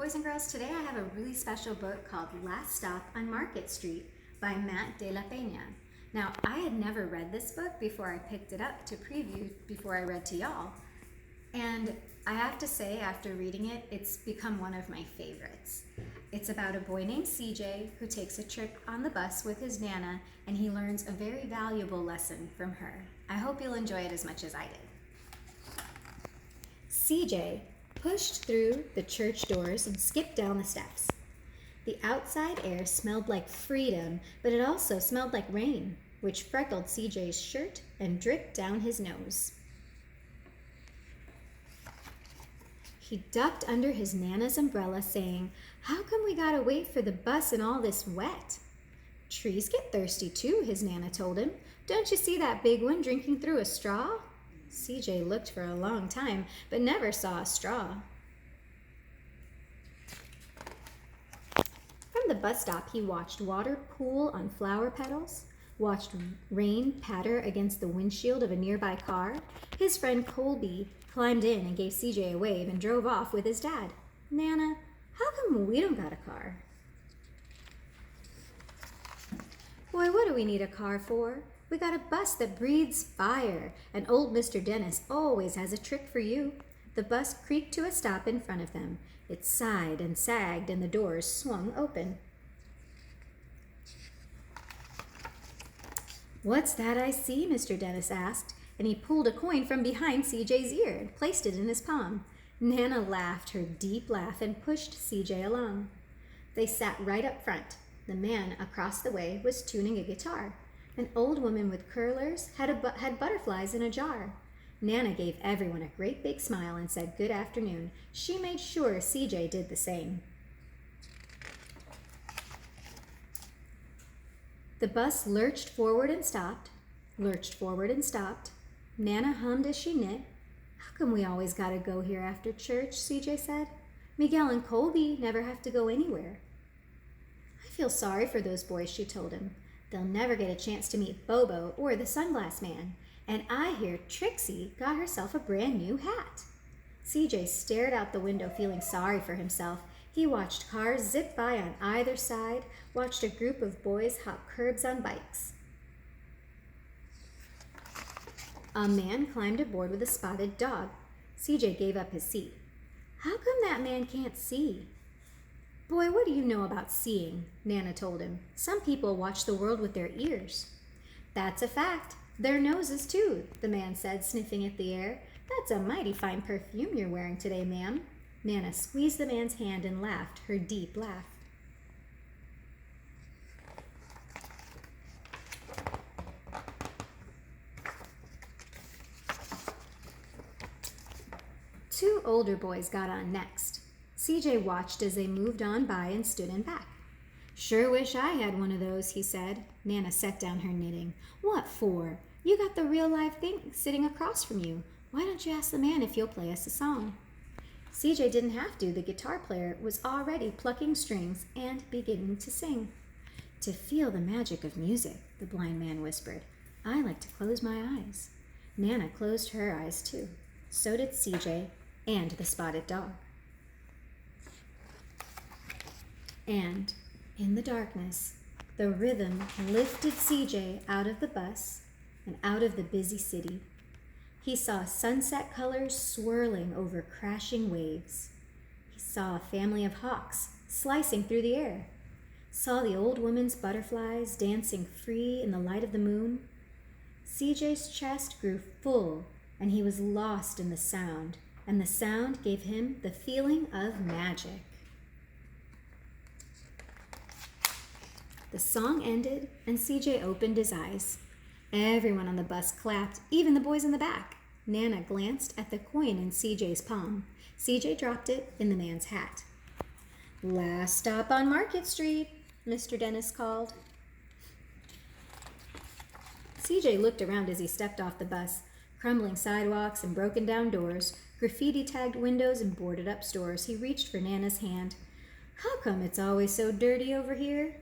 Boys and girls, today I have a really special book called Last Stop on Market Street by Matt de la Peña. Now, I had never read this book before I picked it up to preview before I read to y'all. And I have to say, after reading it, it's become one of my favorites. It's about a boy named CJ who takes a trip on the bus with his Nana, and he learns a very valuable lesson from her. I hope you'll enjoy it as much as I did. CJ pushed through the church doors and skipped down the steps. The outside air smelled like freedom, but it also smelled like rain, which freckled CJ's shirt and dripped down his nose. He ducked under his Nana's umbrella, saying, "How come we gotta wait for the bus in all this wet?" "Trees get thirsty too," his Nana told him. "Don't you see that big one drinking through a straw?" CJ looked for a long time, but never saw a straw. From the bus stop, he watched water pool on flower petals, watched rain patter against the windshield of a nearby car. His friend Colby climbed in and gave CJ a wave and drove off with his dad. "Nana, how come we don't got a car?" "Boy, what do we need a car for? We got a bus that breathes fire, and old Mr. Dennis always has a trick for you." The bus creaked to a stop in front of them. It sighed and sagged, and the doors swung open. "What's that I see?" Mr. Dennis asked, and he pulled a coin from behind CJ's ear and placed it in his palm. Nana laughed her deep laugh and pushed CJ along. They sat right up front. The man across the way was tuning a guitar. An old woman with curlers had butterflies in a jar. Nana gave everyone a great big smile and said good afternoon. She made sure CJ did the same. The bus lurched forward and stopped, lurched forward and stopped. Nana hummed as she knit. "How come we always gotta go here after church?" CJ said. "Miguel and Colby never have to go anywhere." "I feel sorry for those boys," she told him. "They'll never get a chance to meet Bobo or the Sunglass Man. And I hear Trixie got herself a brand new hat." CJ stared out the window, feeling sorry for himself. He watched cars zip by on either side, watched a group of boys hop curbs on bikes. A man climbed aboard with a spotted dog. CJ gave up his seat. "How come that man can't see?" "Boy, what do you know about seeing?" Nana told him. "Some people watch the world with their ears." "That's a fact. Their noses, too," the man said, sniffing at the air. "That's a mighty fine perfume you're wearing today, ma'am." Nana squeezed the man's hand and laughed her deep laugh. Two older boys got on next. CJ watched as they moved on by and stood in back. "Sure wish I had one of those," he said. Nana set down her knitting. "What for? You got the real live thing sitting across from you. Why don't you ask the man if he'll play us a song?" CJ didn't have to. The guitar player was already plucking strings and beginning to sing. "To feel the magic of music," the blind man whispered, "I like to close my eyes." Nana closed her eyes too. So did CJ and the spotted dog. And in the darkness, the rhythm lifted CJ out of the bus and out of the busy city. He saw sunset colors swirling over crashing waves. He saw a family of hawks slicing through the air. Saw the old woman's butterflies dancing free in the light of the moon. CJ's chest grew full, and he was lost in the sound, and the sound gave him the feeling of magic. The song ended, and CJ opened his eyes. Everyone on the bus clapped, even the boys in the back. Nana glanced at the coin in CJ's palm. CJ dropped it in the man's hat. "Last stop on Market Street," Mr. Dennis called. CJ looked around as he stepped off the bus. Crumbling sidewalks and broken down doors, graffiti-tagged windows and boarded-up stores. He reached for Nana's hand. "How come it's always so dirty over here?"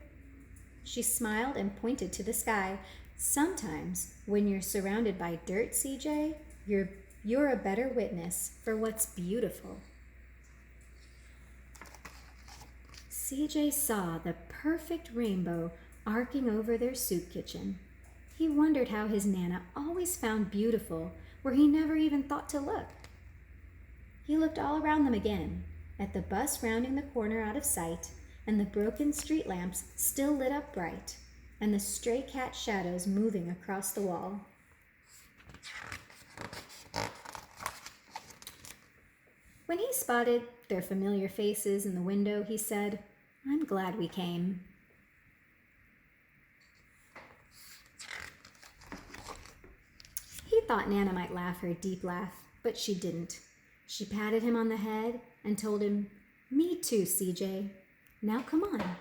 She smiled and pointed to the sky. "Sometimes, when you're surrounded by dirt, CJ, you're a better witness for what's beautiful." CJ saw the perfect rainbow arcing over their soup kitchen. He wondered how his Nana always found beautiful where he never even thought to look. He looked all around them again, at the bus rounding the corner out of sight, and the broken street lamps still lit up bright, and the stray cat shadows moving across the wall. When he spotted their familiar faces in the window, he said, "I'm glad we came." He thought Nana might laugh her deep laugh, but she didn't. She patted him on the head and told him, "Me too, CJ. Now come on."